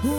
Boa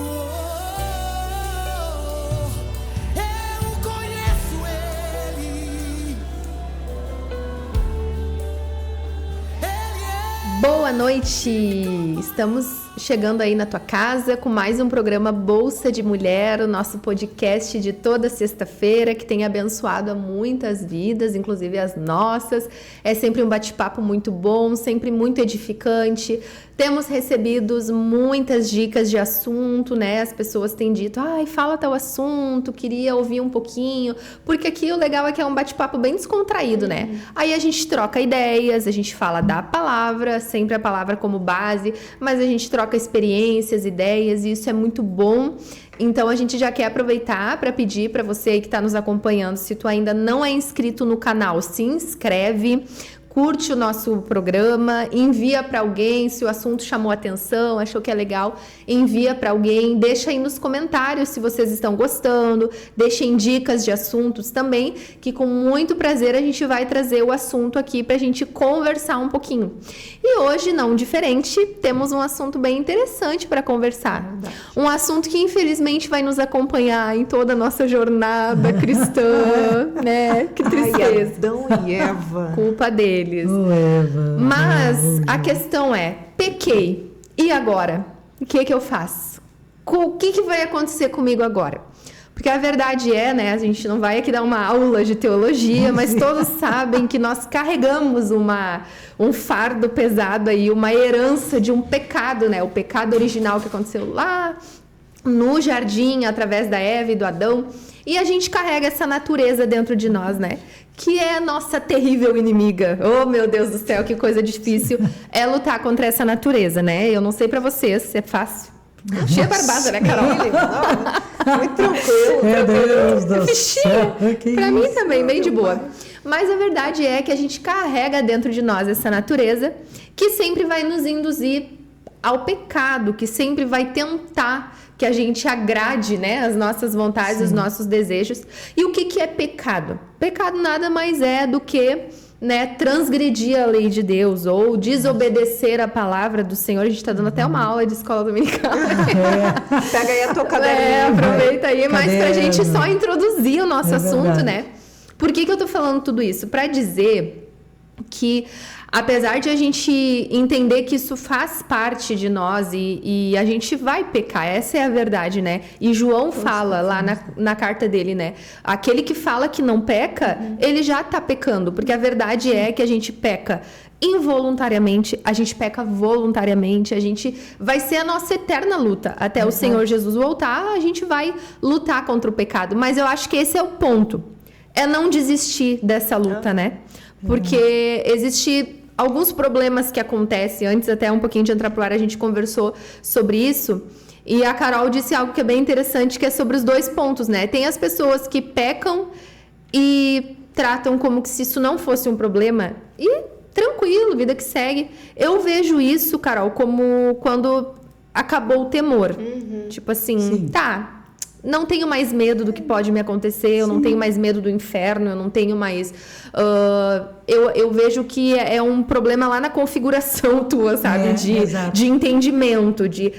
noite! Estamos chegando aí na tua casa com mais um programa Bolsa de Mulher, o nosso podcast de toda sexta-feira que tem abençoado a muitas vidas, inclusive as nossas. É sempre um bate-papo muito bom, sempre muito edificante. Temos recebido muitas dicas de assunto, né? As pessoas têm dito, fala tal assunto, queria ouvir um pouquinho, porque aqui o legal é que é um bate-papo bem descontraído, né? Aí a gente troca ideias, a gente fala da palavra, sempre a palavra como base, mas a gente troca experiências, ideias, e isso é muito bom. Então a gente já quer aproveitar para pedir para você que está nos acompanhando, se tu ainda não é inscrito no canal, se inscreve, curte o nosso programa, envia para alguém, se o assunto chamou atenção, achou que é legal, envia para alguém, deixa aí nos comentários se vocês estão gostando, deixem dicas de assuntos também, que com muito prazer a gente vai trazer o assunto aqui para a gente conversar um pouquinho. E hoje, não diferente, temos um assunto bem interessante para conversar. Um assunto que infelizmente vai nos acompanhar em toda a nossa jornada cristã, né? Que tristeza. Adão e Eva. Culpa deles. Mas a questão é, pequei, e agora? O que eu faço? O que vai acontecer comigo agora? Porque a verdade é, né, a gente não vai aqui dar uma aula de teologia, mas todos sabem que nós carregamos um fardo pesado aí, uma herança de um pecado, né? O pecado original que aconteceu lá no jardim, através da Eva e do Adão. E a gente carrega essa natureza dentro de nós, né? Que é a nossa terrível inimiga. Oh, meu Deus do céu, que coisa difícil é lutar contra essa natureza, né? Eu não sei pra vocês se é fácil. Cheia barbada, né, Carol? Não, muito tranquilo. Meu Deus do céu. Pra mim também, bem de boa. Mas a verdade é que a gente carrega dentro de nós essa natureza que sempre vai nos induzir ao pecado, que sempre vai tentar que a gente agrade, né, as nossas vontades, Sim. Os nossos desejos. E o que é pecado? Pecado nada mais é do que, né, transgredir a lei de Deus ou desobedecer a palavra do Senhor. A gente está dando até uma aula de escola dominical. Pega aí a tua cadeira. Aproveita aí, mas pra gente só introduzir o nosso assunto, né? Por que eu tô falando tudo isso? Para dizer que apesar de a gente entender que isso faz parte de nós e a gente vai pecar, essa é a verdade, né? E João fala lá na carta dele, né? Aquele que fala que não peca, ele já tá pecando, porque a verdade é que a gente peca involuntariamente, a gente peca voluntariamente, a gente vai ser a nossa eterna luta. Até o Senhor Jesus voltar, a gente vai lutar contra o pecado. Mas eu acho que esse é o ponto. É não desistir dessa luta, né? Porque existe alguns problemas que acontecem. Antes até um pouquinho de entrar pro ar, a gente conversou sobre isso. E a Carol disse algo que é bem interessante, que é sobre os dois pontos, né? Tem as pessoas que pecam e tratam como se isso não fosse um problema. E tranquilo, vida que segue. Eu vejo isso, Carol, como quando acabou o temor. Tipo assim, Sim. Não tenho mais medo do que pode me acontecer, eu não tenho mais medo do inferno, eu não tenho mais... eu vejo que é um problema lá na configuração tua, sabe? De entendimento, de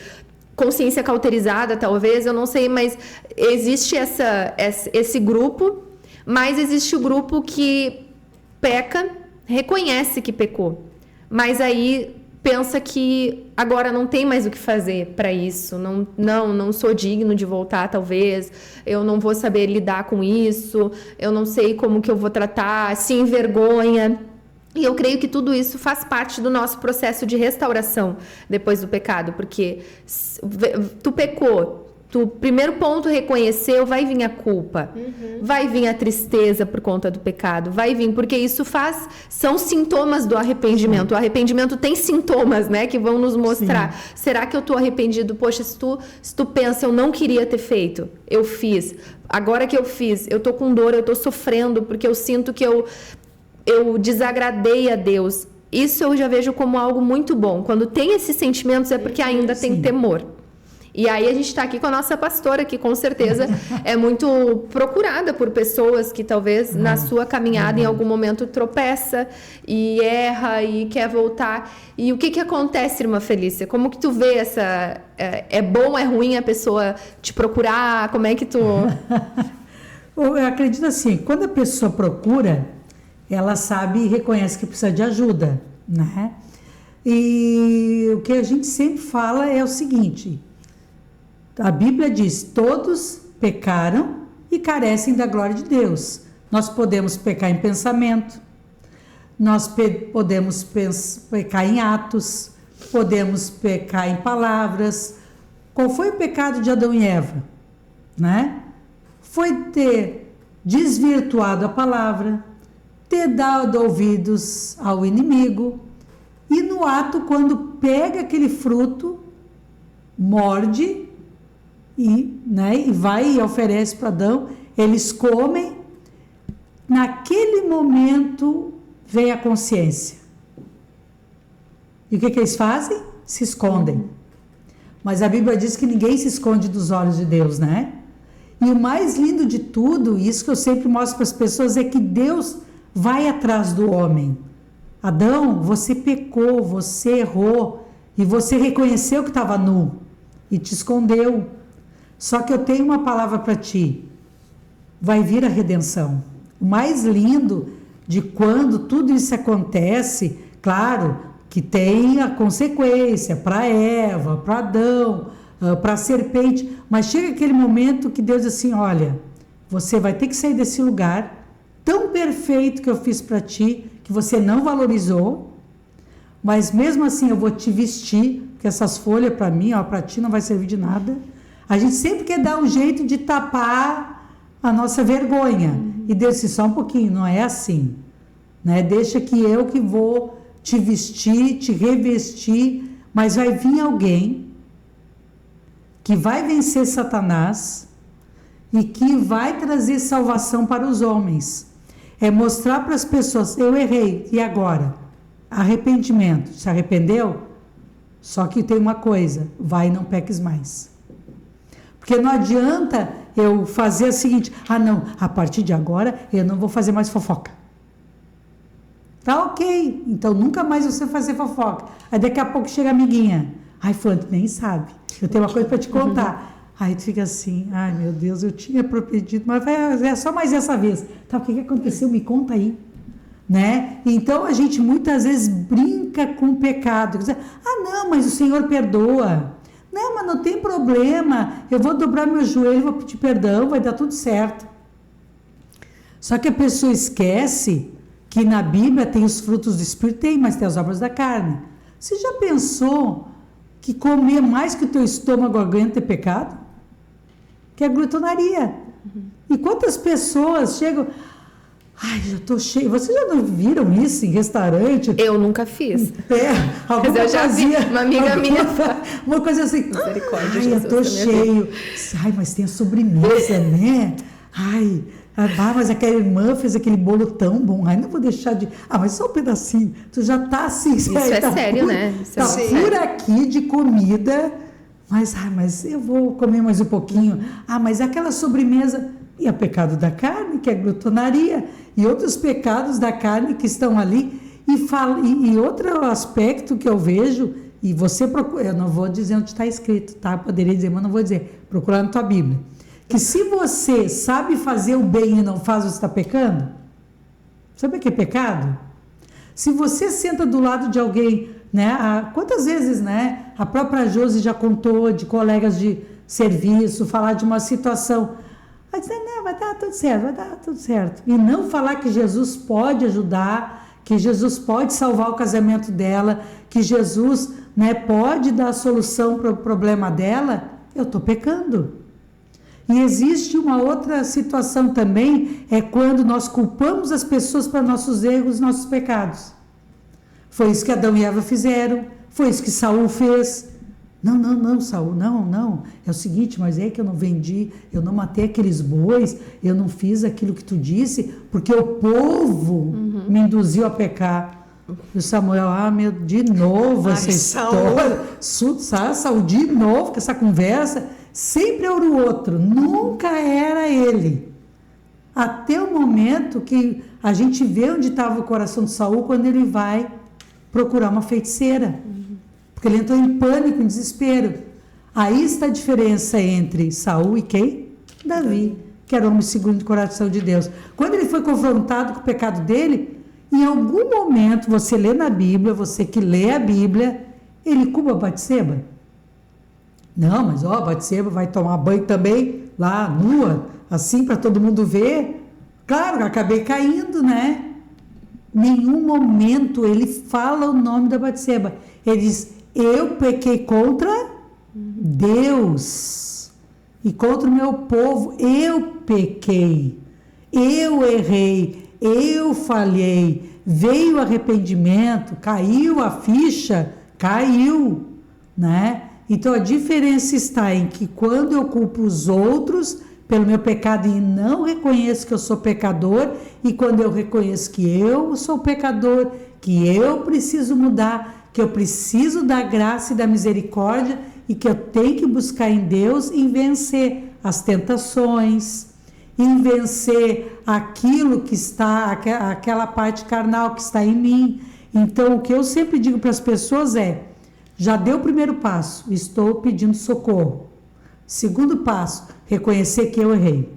consciência cauterizada, talvez, eu não sei, mas existe esse grupo, mas existe o grupo que peca, reconhece que pecou, mas aí pensa que agora não tem mais o que fazer para isso, não sou digno de voltar, talvez, eu não vou saber lidar com isso, eu não sei como que eu vou tratar, se envergonha. E eu creio que tudo isso faz parte do nosso processo de restauração depois do pecado, porque tu pecou, tu, primeiro ponto, reconheceu, vai vir a culpa, vai vir a tristeza por conta do pecado, vai vir, porque isso são sintomas do arrependimento. O arrependimento tem sintomas, né, que vão nos mostrar. Sim. Será que eu tô arrependido? Poxa, se tu pensa, eu não queria ter feito, eu fiz. Agora que eu fiz, eu tô com dor, eu tô sofrendo, porque eu sinto que eu desagradei a Deus. Isso eu já vejo como algo muito bom. Quando tem esses sentimentos é porque ainda tem temor. E aí a gente está aqui com a nossa pastora, que com certeza é muito procurada por pessoas que talvez na sua caminhada em algum momento tropeça e erra e quer voltar. E o que acontece, irmã Felícia? Como que tu vê essa... É bom, é ruim a pessoa te procurar? Como é que tu... Eu acredito assim, quando a pessoa procura, ela sabe e reconhece que precisa de ajuda, né? E o que a gente sempre fala é o seguinte... A Bíblia diz, todos pecaram e carecem da glória de Deus. Nós podemos pecar em pensamento, nós podemos pecar em atos, podemos pecar em palavras. Qual foi o pecado de Adão e Eva? Né? Foi ter desvirtuado a palavra, ter dado ouvidos ao inimigo, e no ato, quando pega aquele fruto, morde, e vai e oferece para Adão, eles comem, naquele momento vem a consciência. E o que eles fazem? Se escondem. Mas a Bíblia diz que ninguém se esconde dos olhos de Deus, né? E o mais lindo de tudo, isso que eu sempre mostro para as pessoas, é que Deus vai atrás do homem. Adão, você pecou, você errou, e você reconheceu que estava nu, e te escondeu. Só que eu tenho uma palavra para ti, vai vir a redenção. O mais lindo de quando tudo isso acontece, claro que tem a consequência para Eva, para Adão, para a serpente, mas chega aquele momento que Deus diz assim, olha, você vai ter que sair desse lugar tão perfeito que eu fiz para ti, que você não valorizou, mas mesmo assim eu vou te vestir, porque essas folhas para mim, para ti não vai servir de nada. A gente sempre quer dar um jeito de tapar a nossa vergonha. E Deus disse, só um pouquinho, não é assim. Né? Deixa que eu que vou te vestir, te revestir, mas vai vir alguém que vai vencer Satanás e que vai trazer salvação para os homens. É mostrar para as pessoas, eu errei, e agora? Arrependimento. Se arrependeu? Só que tem uma coisa, vai e não peques mais. Porque não adianta eu fazer o seguinte, não, a partir de agora eu não vou fazer mais fofoca. Tá ok, então nunca mais você fazer fofoca. Aí daqui a pouco chega a amiguinha, fulano, tu nem sabe, eu tenho uma coisa para te contar. Aí tu fica assim, meu Deus, eu tinha prometido, mas é só mais essa vez. Tá, o que aconteceu? Me conta aí. Né? Então a gente muitas vezes brinca com o pecado. Diz, não, mas o Senhor perdoa. Não, mas não tem problema, eu vou dobrar meu joelho, vou pedir perdão, vai dar tudo certo. Só que a pessoa esquece que na Bíblia tem os frutos do Espírito, mas tem as obras da carne. Você já pensou que comer mais que o teu estômago aguenta é pecado? Que é glutonaria. E quantas pessoas chegam... já estou cheio. Vocês já não viram isso em restaurante? Eu nunca fiz. Mas eu já vi. Uma amiga minha. Uma coisa assim. Misericórdia, eu estou cheio. Mas tem a sobremesa, né? Mas aquela irmã fez aquele bolo tão bom. Não vou deixar de... mas só um pedacinho. Tu já tá assim. Isso é sério, né? Tá por aqui de comida. Mas eu vou comer mais um pouquinho. Mas aquela sobremesa... E é pecado da carne, que é glutonaria, e outros pecados da carne que estão ali. E outro aspecto que eu vejo, e você procura, eu não vou dizer onde está escrito, tá? Eu poderia dizer, mas não vou dizer, procurar na tua Bíblia. Que se você sabe fazer o bem e não faz, você está pecando? Sabe o que é pecado? Se você senta do lado de alguém, né? Quantas vezes, né? A própria Josi já contou de colegas de serviço, falar de uma situação... Vai dizer, vai dar tudo certo. E não falar que Jesus pode ajudar, que Jesus pode salvar o casamento dela, que Jesus, né, pode dar a solução para o problema dela, eu estou pecando. E existe uma outra situação também, é quando nós culpamos as pessoas para nossos erros e nossos pecados. Foi isso que Adão e Eva fizeram, foi isso que Saul fez. Não, Saul, não. É o seguinte, mas é que eu não vendi, eu não matei aqueles bois, eu não fiz aquilo que tu disse, porque o povo me induziu a pecar. E o Samuel, de novo Ai, essa Saul. história. Saul, de novo com essa conversa. Sempre era o outro, nunca era ele. Até o momento que a gente vê onde estava o coração de Saul quando ele vai procurar uma feiticeira. Porque ele entrou em pânico, em desespero. Aí está a diferença entre Saul e quem? Davi, que era o homem segundo o coração de Deus. Quando ele foi confrontado com o pecado dele, em algum momento, você lê na Bíblia, você que lê a Bíblia, ele culpa Batseba? Não, mas Batseba vai tomar banho também, lá, nua, assim, para todo mundo ver. Claro, acabei caindo, né? Nenhum momento ele fala o nome da Batseba. Ele diz, eu pequei contra Deus e contra o meu povo. Eu pequei, eu errei, eu falhei. Veio o arrependimento, caiu a ficha, caiu, né? Então a diferença está em que quando eu culpo os outros pelo meu pecado e não reconheço que eu sou pecador, e quando eu reconheço que eu sou pecador, que eu preciso mudar, que eu preciso da graça e da misericórdia e que eu tenho que buscar em Deus e vencer as tentações, em vencer aquilo que está, aquela parte carnal que está em mim. Então o que eu sempre digo para as pessoas é, já deu o primeiro passo, estou pedindo socorro. Segundo passo, reconhecer que eu errei.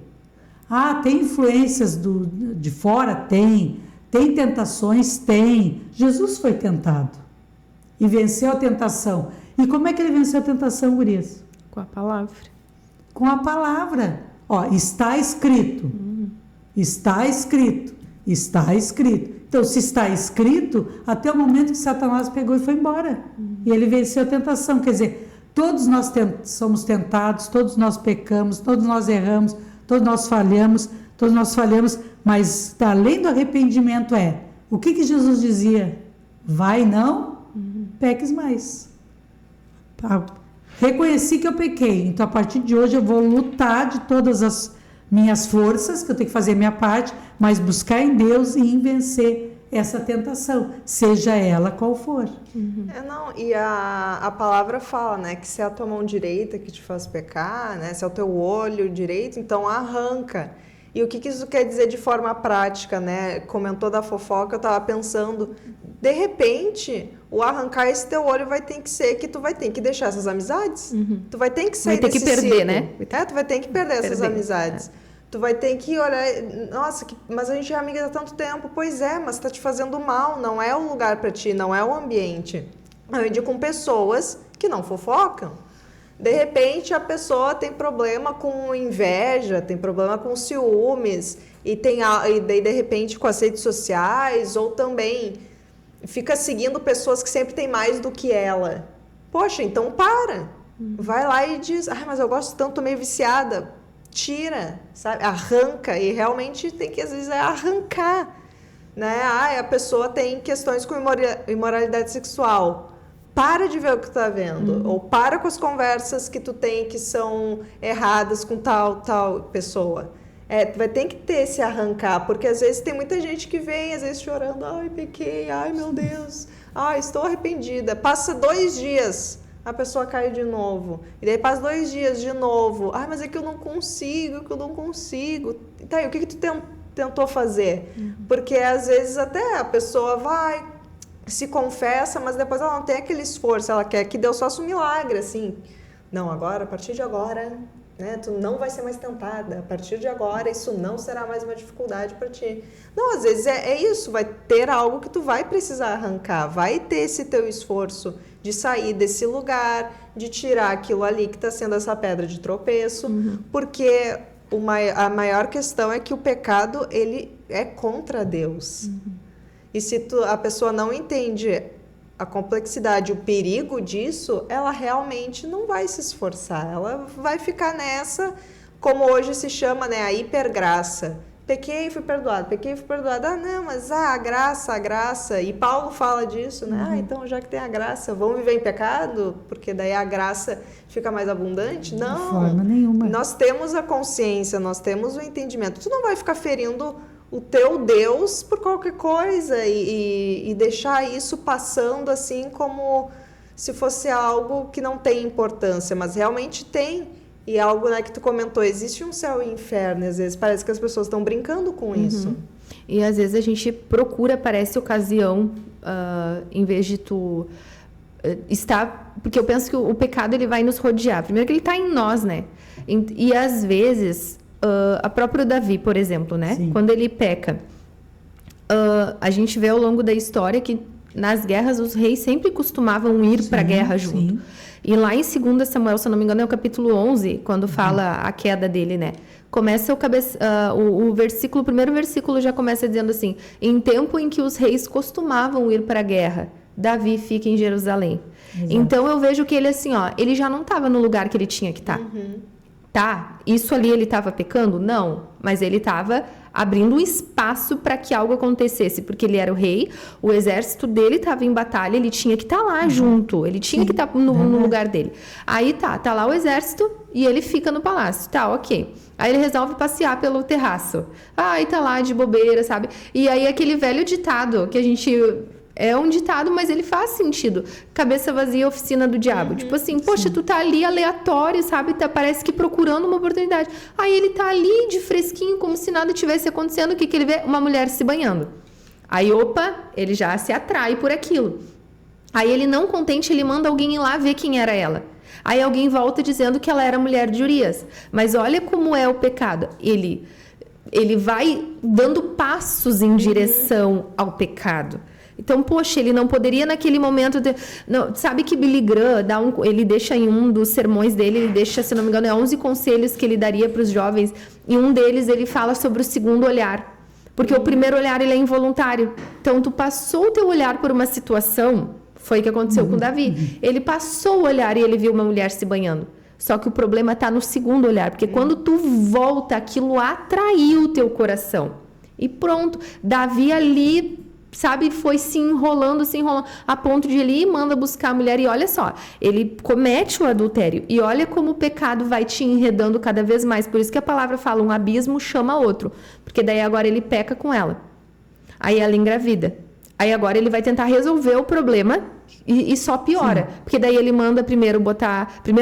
Tem influências de fora? Tem. Tem tentações? Tem. Jesus foi tentado e venceu a tentação. E como é que ele venceu a tentação, gurias? Com a palavra. Com a palavra. Está escrito. Está escrito. Está escrito. Então, se está escrito, até o momento que Satanás pegou e foi embora. E ele venceu a tentação. Quer dizer, todos nós somos tentados, todos nós pecamos, todos nós erramos, todos nós falhamos, mas além do arrependimento o que Jesus dizia? Vai não peques mais. Reconheci que eu pequei, então a partir de hoje eu vou lutar de todas as minhas forças, que eu tenho que fazer a minha parte, mas buscar em Deus e em vencer essa tentação, seja ela qual for. E a palavra fala, né, que se é a tua mão direita que te faz pecar, né, se é o teu olho direito, então arranca. E o que isso quer dizer de forma prática, né? Comentou da fofoca, eu estava pensando, de repente, o arrancar esse teu olho vai ter que ser que tu vai ter que deixar essas amizades. Tu vai ter que sair desse ciclo. Vai ter que perder, né? Tu vai ter que perder essas amizades. Tu vai ter que olhar, nossa, mas a gente é amiga há tanto tempo. Pois é, mas tá te fazendo mal, não é o lugar para ti, não é o ambiente. Eu digo com pessoas que não fofocam. De repente, a pessoa tem problema com inveja, tem problema com ciúmes, e daí, de repente, com as redes sociais, ou também fica seguindo pessoas que sempre têm mais do que ela. Poxa, então para. Vai lá e diz, mas eu gosto tanto, tô meio viciada. Tira, sabe? Arranca. E realmente tem que, às vezes, arrancar. Né? A pessoa tem questões com imoralidade sexual. Para de ver o que tu tá vendo. Ou para com as conversas que tu tem que são erradas com tal pessoa. Tu vai ter que ter esse arrancar, porque às vezes tem muita gente que vem, às vezes chorando, pequei, meu Deus, estou arrependida. Passa 2 dias, a pessoa cai de novo. E daí passa 2 dias de novo. Mas é que eu não consigo, Tá, e o que tu tentou fazer? Porque às vezes até a pessoa vai, se confessa, mas depois ela não tem aquele esforço, ela quer que Deus faça um milagre, assim. Não, agora, a partir de agora, né, tu não vai ser mais tentada. A partir de agora, isso não será mais uma dificuldade para ti. Não, às vezes é isso, vai ter algo que tu vai precisar arrancar, vai ter esse teu esforço de sair desse lugar, de tirar aquilo ali que está sendo essa pedra de tropeço, porque a maior questão é que o pecado, ele é contra Deus. E se a pessoa não entende a complexidade, o perigo disso, ela realmente não vai se esforçar. Ela vai ficar nessa, como hoje se chama, né, a hipergraça. Pequei e fui perdoado, pequei e fui perdoado. Não, mas a graça. E Paulo fala disso, né? Então, já que tem a graça, vamos viver em pecado? Porque daí a graça fica mais abundante? Não. De forma nenhuma. Nós temos a consciência, nós temos o entendimento. Tu não vai ficar ferindo o teu Deus por qualquer coisa e deixar isso passando assim como se fosse algo que não tem importância, mas realmente tem. E algo, né, que tu comentou, existe um céu e inferno, às vezes parece que as pessoas estão brincando com isso. E às vezes a gente procura, parece, ocasião, em vez de tu estar... Porque eu penso que o pecado ele vai nos rodear. Primeiro que ele está em nós, né? E às vezes... a próprio Davi, por exemplo, né? Sim. Quando ele peca, a gente vê ao longo da história que nas guerras os reis sempre costumavam ir para a guerra junto. Sim. E lá em 2 Samuel, se eu não me engano, é o capítulo 11, quando fala a queda dele, né? Começa o primeiro versículo já começa dizendo assim: em tempo em que os reis costumavam ir para a guerra, Davi fica em Jerusalém. Exato. Então eu vejo que ele assim, ó, ele já não estava no lugar que ele tinha que estar. Tá, isso ali ele estava pecando? Não, mas ele estava abrindo um espaço para que algo acontecesse, porque ele era o rei, o exército dele estava em batalha, ele tinha que estar lá junto, ele tinha que estar no lugar dele. Aí tá lá o exército e ele fica no palácio, tá, ok. Aí ele resolve passear pelo terraço. Aí tá lá de bobeira, sabe? E aí aquele velho ditado que a gente... É um ditado, mas ele faz sentido. Cabeça vazia, oficina do diabo. Tipo assim, poxa, tu tá ali aleatório, sabe? Parece que procurando uma oportunidade. Aí ele tá ali de fresquinho, como se nada tivesse acontecendo. O que ele vê? Uma mulher se banhando. Aí, opa, ele já se atrai por aquilo. Aí ele, não contente, ele manda alguém ir lá ver quem era ela. Aí alguém volta dizendo que ela era a mulher de Urias. Mas olha como é o pecado. Ele vai dando passos em direção ao pecado. Então, poxa, ele não poderia naquele momento... Não, sabe que Billy Graham, ele deixa em um dos sermões dele, ele deixa, se não me engano, 11 conselhos que ele daria para os jovens. E um deles, ele fala sobre o segundo olhar. Porque o primeiro olhar, ele é involuntário. Então, tu passou o teu olhar por uma situação, foi o que aconteceu com Davi. Ele passou o olhar e ele viu uma mulher se banhando. Só que o problema está no segundo olhar. Porque quando tu volta, aquilo atraiu o teu coração. E pronto, Davi ali... sabe, foi se enrolando, a ponto de ele ir, manda buscar a mulher. E olha só, ele comete o adultério. E olha como o pecado vai te enredando cada vez mais. Por isso que a palavra fala, um abismo chama outro. Porque daí agora ele peca com ela. Aí ela engravida. Aí agora ele vai tentar resolver o problema e só piora. Sim. Porque daí ele manda primeiro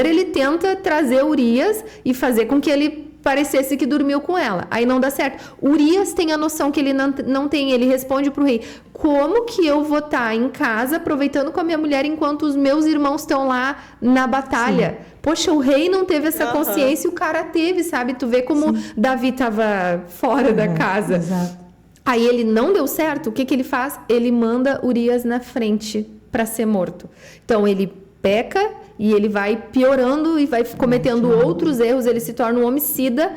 ele tenta trazer Urias e fazer com que ele parecesse que dormiu com ela. Aí não dá certo. Urias tem a noção que ele não tem. Ele responde pro rei: como que eu vou estar em casa aproveitando com a minha mulher enquanto os meus irmãos estão lá na batalha? Sim. Poxa, o rei não teve essa consciência e o cara teve, sabe? Tu vê como Davi estava fora da casa. Exato. Aí ele não deu certo. O que ele faz? Ele manda Urias na frente para ser morto. Então ele peca e ele vai piorando e vai cometendo outros erros, ele se torna um homicida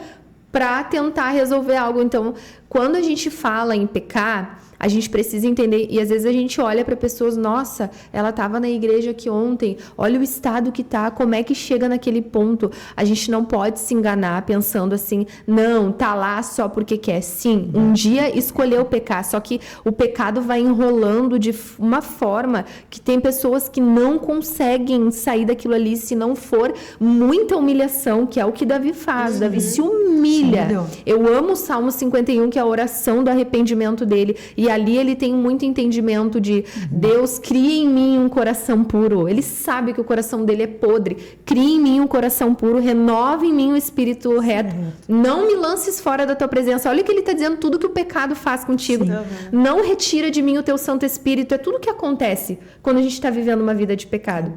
para tentar resolver algo. Então, quando a gente fala em pecar, a gente precisa entender, e às vezes a gente olha para pessoas, nossa, ela estava na igreja aqui ontem, olha o estado que tá, como é que chega naquele ponto. A gente não pode se enganar pensando assim, não, tá lá só porque quer. Sim, um dia escolheu pecar, só que o pecado vai enrolando de uma forma que tem pessoas que não conseguem sair daquilo ali se não for muita humilhação, que é o que Davi faz. Davi se humilha. Eu amo o Salmo 51, que é a oração do arrependimento dele, e ali ele tem muito entendimento de Deus, cria em mim um coração puro. Ele sabe que o coração dele é podre. Cria em mim um coração puro, renova em mim o espírito reto. Não me lances fora da tua presença. Olha que ele está dizendo tudo que o pecado faz contigo. Não retira de mim o teu Santo Espírito. É tudo que acontece quando a gente está vivendo uma vida de pecado.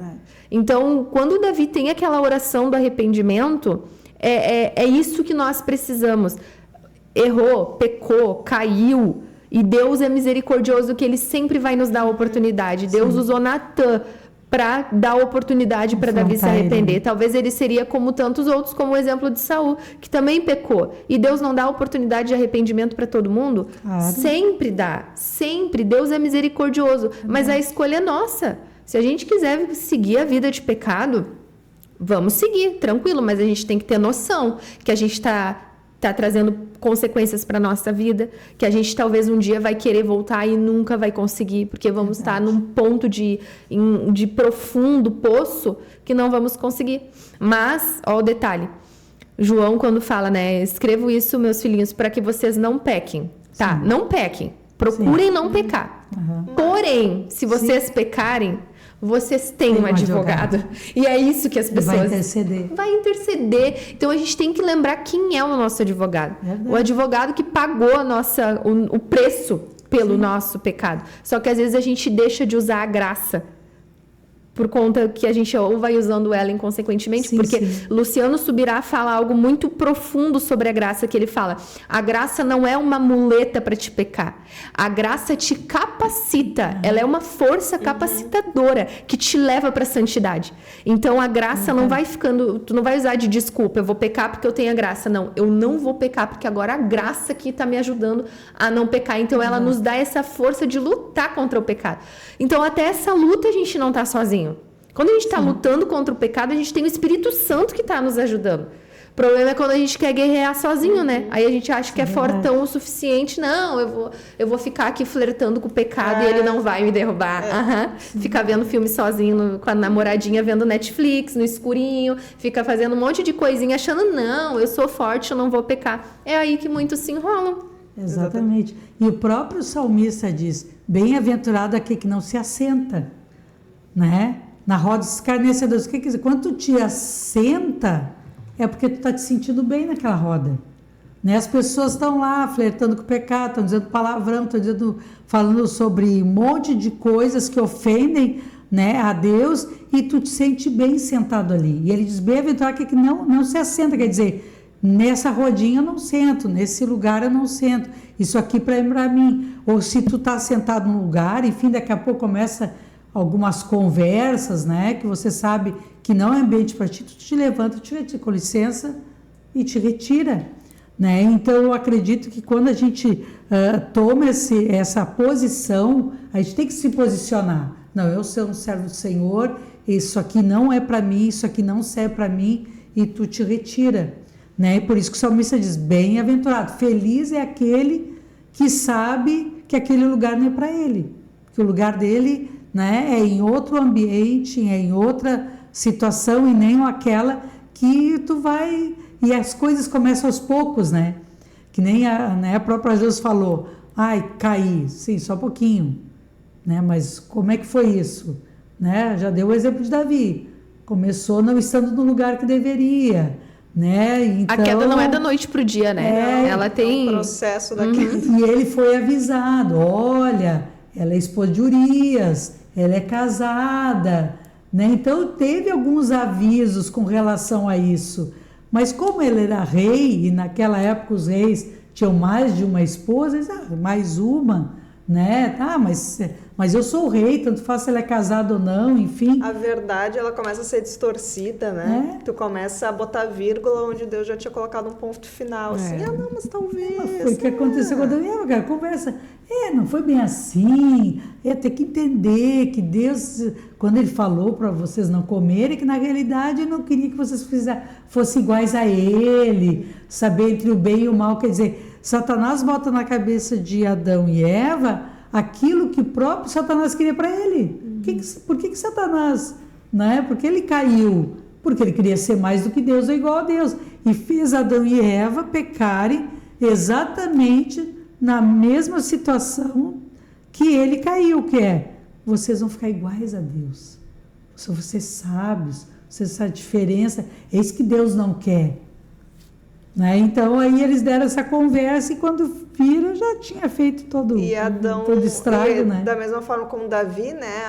Então, quando Davi tem aquela oração do arrependimento, é isso que nós precisamos. Errou, pecou, caiu. E Deus é misericordioso, que Ele sempre vai nos dar a oportunidade. Deus usou Natã para dar oportunidade para Davi se arrepender. Talvez ele seria como tantos outros, como o exemplo de Saul, que também pecou. E Deus não dá oportunidade de arrependimento para todo mundo? Claro. Sempre dá. Sempre. Deus é misericordioso. Mas a escolha é nossa. Se a gente quiser seguir a vida de pecado, vamos seguir, tranquilo. Mas a gente tem que ter noção que a gente está trazendo consequências para a nossa vida, que a gente talvez um dia vai querer voltar e nunca vai conseguir, porque vamos estar num ponto de profundo poço que não vamos conseguir. Mas, ó o detalhe, João quando fala, né, escrevo isso, meus filhinhos, para que vocês não pequem. Tá? Sim. Não pequem. Procurem não pecar. Uhum. Porém, se vocês pecarem, vocês têm um advogado. E é isso que as pessoas... Vai interceder. Vai interceder. Então, a gente tem que lembrar quem é o nosso advogado. Verdade. O advogado que pagou o preço pelo nosso pecado. Só que, às vezes, a gente deixa de usar a graça. Por conta que a gente ou vai usando ela inconsequentemente, porque Luciano Subirá fala algo muito profundo sobre a graça, que ele fala: a graça não é uma muleta para te pecar, a graça te capacita, ela é uma força capacitadora que te leva para a santidade. Então a graça não vai ficando, tu não vai usar de desculpa, eu vou pecar porque eu tenho a graça. Não, eu não vou pecar porque agora a graça aqui está me ajudando a não pecar. Então ela nos dá essa força de lutar contra o pecado. Então até essa luta a gente não está sozinho. Quando a gente está lutando contra o pecado, a gente tem o Espírito Santo que está nos ajudando. O problema é quando a gente quer guerrear sozinho, né? Aí a gente acha que é fortão o suficiente. Não, eu vou ficar aqui flertando com o pecado e ele não vai me derrubar. Fica vendo filme sozinho com a namoradinha, vendo Netflix, no escurinho. Fica fazendo um monte de coisinha, achando, não, eu sou forte, eu não vou pecar. É aí que muitos se enrolam. Exatamente. E o próprio salmista diz: bem-aventurado aquele que não se assenta, né? Na roda dos escarnecedores. O que quer dizer? Quando tu te assenta, é porque tu está te sentindo bem naquela roda. Né? As pessoas estão lá flertando com o pecado, estão dizendo palavrão, estão falando sobre um monte de coisas que ofendem, né, a Deus, e tu te sente bem sentado ali. E ele diz: bem-aventurado aquele que não se assenta, quer dizer, nessa rodinha eu não sento, nesse lugar eu não sento, isso aqui para mim. Ou se tu está sentado num lugar, enfim, daqui a pouco começa algumas conversas, né, que você sabe que não é ambiente para ti, tu te levanta, te retira, com licença, e te retira, né? Então eu acredito que quando a gente toma essa posição, a gente tem que se posicionar. Não, eu sou um servo do Senhor, isso aqui não é para mim, isso aqui não serve para mim, e tu te retira, né? E por isso que o salmista diz: bem-aventurado, feliz é aquele que sabe que aquele lugar não é para ele, que o lugar dele, né, é em outro ambiente, é em outra situação, e nem aquela que tu vai... E as coisas começam aos poucos, né? Que nem a própria Jesus falou: ai, caí. Sim, só um pouquinho. Né? Mas como é que foi isso? Né? Já deu o exemplo de Davi. Começou não estando no lugar que deveria. Né? Então, a queda não é da noite para o dia, né? Ela tem... um processo da queda. E ele foi avisado: olha, ela é esposa de Urias, ela é casada, né? Então teve alguns avisos com relação a isso, mas como ele era rei, e naquela época os reis tinham mais de uma esposa, eles, mais uma, né? Mas eu sou o rei, tanto faz se ela é casada ou não, enfim. A verdade, ela começa a ser distorcida, né? Tu começa a botar vírgula onde Deus já tinha colocado um ponto final, assim, não, mas talvez... Não foi o que aconteceu quando eu conversa, não foi bem assim, tem que entender que Deus, quando Ele falou para vocês não comerem, que na realidade Ele não queria que vocês fossem iguais a Ele, saber entre o bem e o mal, quer dizer, Satanás bota na cabeça de Adão e Eva aquilo que o próprio Satanás queria para ele. Por que Satanás, né? Porque ele caiu? Porque ele queria ser mais do que Deus ou igual a Deus. E fez Adão e Eva pecarem exatamente na mesma situação que ele caiu, que é: vocês vão ficar iguais a Deus. Vocês sábios, vocês sabem a diferença. É isso que Deus não quer. Né? Então aí eles deram essa conversa, e quando viram já tinha feito todo o estrago, né? Da mesma forma como Davi, né?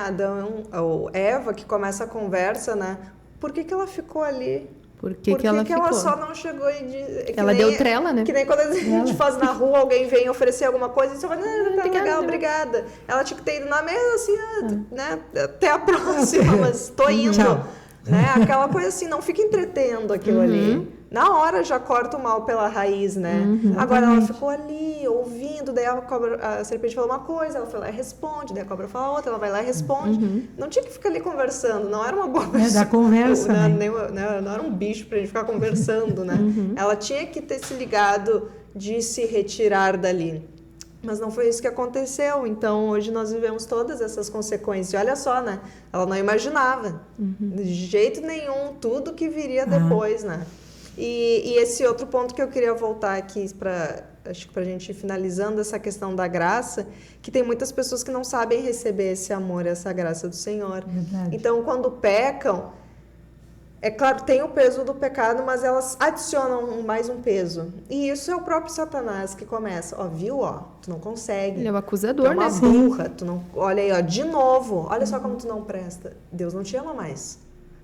Ou Eva, que começa a conversa, né? Por que ela ficou ali? Por que ela só não chegou e disse... Ela deu trela, né? Que nem quando a gente faz na rua, alguém vem oferecer alguma coisa, e você fala: não, tá legal, obrigada. Ela tinha que ter ido na mesa, assim, né? Até a próxima, mas tô indo. Tchau. Né? Aquela coisa assim, não fica entretendo aquilo ali. Na hora já corta o mal pela raiz, né? Agora ela ficou ali, ouvindo, daí a serpente falou uma coisa, ela foi lá e responde, daí a cobra fala outra, ela vai lá e responde. Não tinha que ficar ali conversando, não era uma boa pessoa. Da conversa, né? Não era um bicho pra gente ficar conversando, né? Ela tinha que ter se ligado de se retirar dali. Mas não foi isso que aconteceu. Então, hoje nós vivemos todas essas consequências. E olha só, né? Ela não imaginava, de jeito nenhum, tudo que viria depois, né? E esse outro ponto que eu queria voltar aqui acho que para a gente ir finalizando essa questão da graça, que tem muitas pessoas que não sabem receber esse amor, essa graça do Senhor. Verdade. Então, quando pecam, é claro, tem o peso do pecado, mas elas adicionam mais um peso. E isso é o próprio Satanás que começa. Ó, viu? Ó, tu não consegue. Ele é o Tu acusador, é uma né? burra. Tu não... Olha aí, ó, de novo. Olha só como tu não presta. Deus não te ama mais.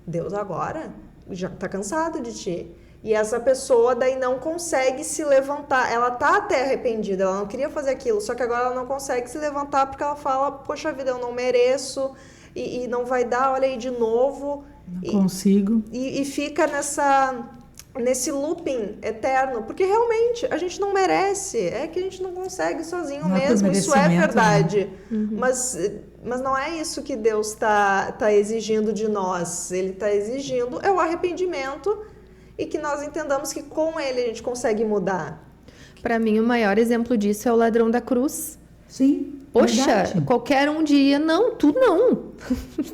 Deus agora já tá cansado de ti. E essa pessoa daí não consegue se levantar. Ela tá até arrependida, ela não queria fazer aquilo, só que agora ela não consegue se levantar porque ela fala, poxa vida, eu não mereço e não vai dar, olha aí de novo. Não consigo. E fica nesse looping eterno, porque realmente a gente não merece, é que a gente não consegue sozinho Não é por mesmo, isso é merecimento, verdade. né? Mas não é isso que Deus tá exigindo de nós. Ele está exigindo o arrependimento e que nós entendamos que com ele a gente consegue mudar. Para mim, o maior exemplo disso é o ladrão da cruz. Sim. Poxa, verdade. qualquer um diria, não, tu não.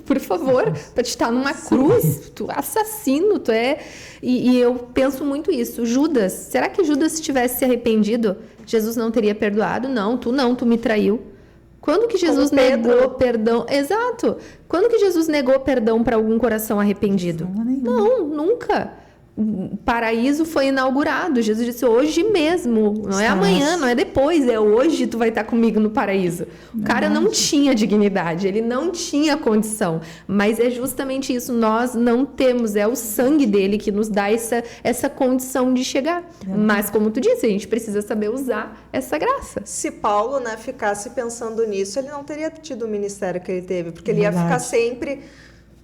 Por favor, para te estar numa cruz, tu é assassino, tu é... E eu penso muito isso. Judas, será que Judas, se tivesse se arrependido, Jesus não teria perdoado? Não, tu me traiu. Quando que Jesus negou perdão? Exato. Quando que Jesus negou perdão para algum coração arrependido? Não, nunca. O paraíso foi inaugurado. Jesus disse hoje mesmo, não é amanhã, não é depois, é hoje tu vai estar comigo no paraíso. O cara não tinha dignidade, ele não tinha condição, mas é justamente isso, nós não temos, é o sangue dele que nos dá essa condição de chegar. Mas como tu disse, a gente precisa saber usar essa graça. Se Paulo, né, ficasse pensando nisso, ele não teria tido o ministério que ele teve, porque ele ia ficar sempre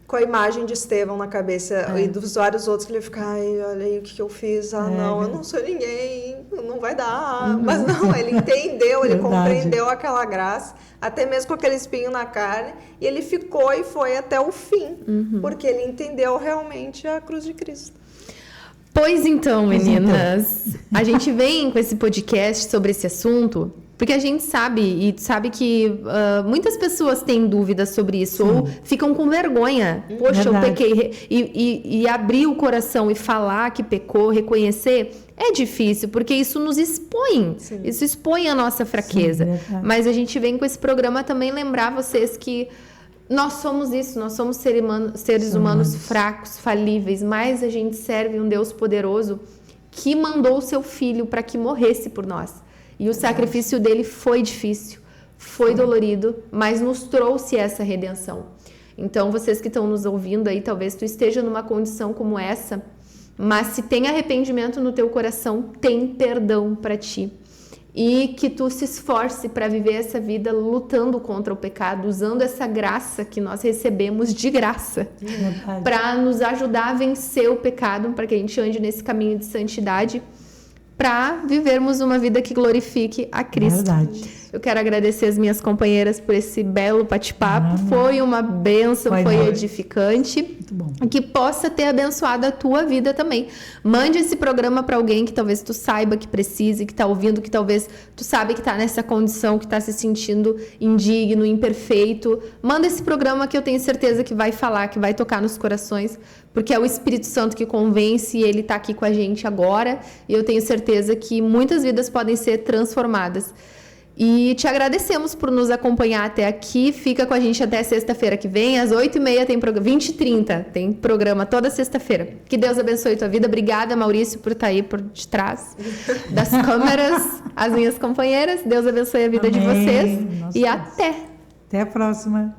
com a imagem de Estevão na cabeça e dos vários outros que ele ia ficar, ai, olha aí o que eu fiz, não, eu não sou ninguém, não vai dar. Mas não, ele entendeu, ele compreendeu aquela graça, até mesmo com aquele espinho na carne, e ele ficou e foi até o fim, porque ele entendeu realmente a cruz de Cristo. Pois então, meninas, a gente vem com esse podcast sobre esse assunto porque a gente sabe, e sabe que muitas pessoas têm dúvidas sobre isso, ou ficam com vergonha. Poxa, eu pequei. E abrir o coração e falar que pecou, reconhecer, é difícil, porque isso nos expõe. Sim. Isso expõe a nossa fraqueza. Sim, mas a gente vem com esse programa também lembrar vocês que nós somos isso, nós somos seres humanos fracos, falíveis, mas a gente serve um Deus poderoso que mandou o seu filho para que morresse por nós. E o sacrifício dele foi difícil, foi dolorido, mas nos trouxe essa redenção. Então, vocês que estão nos ouvindo aí, talvez tu esteja numa condição como essa, mas se tem arrependimento no teu coração, tem perdão para ti. E que tu se esforce para viver essa vida lutando contra o pecado, usando essa graça que nós recebemos de graça, para nos ajudar a vencer o pecado, para que a gente ande nesse caminho de santidade, para vivermos uma vida que glorifique a Cristo. Verdade. Eu quero agradecer as minhas companheiras por esse belo bate-papo. Foi uma bênção, foi edificante. Muito bom. Que possa ter abençoado a tua vida também. Mande esse programa para alguém que talvez tu saiba que precise, que está ouvindo, que talvez tu sabe que está nessa condição, que está se sentindo indigno, imperfeito. Manda esse programa que eu tenho certeza que vai falar, que vai tocar nos corações, porque é o Espírito Santo que convence e ele está aqui com a gente agora. E eu tenho certeza que muitas vidas podem ser transformadas. E te agradecemos por nos acompanhar até aqui. Fica com a gente até sexta-feira que vem. Às 8h30 tem programa. 20h30 tem programa toda sexta-feira. Que Deus abençoe tua vida. Obrigada, Maurício, por estar aí por detrás das câmeras. As minhas companheiras. Deus abençoe a vida de vocês. E até! Até a próxima.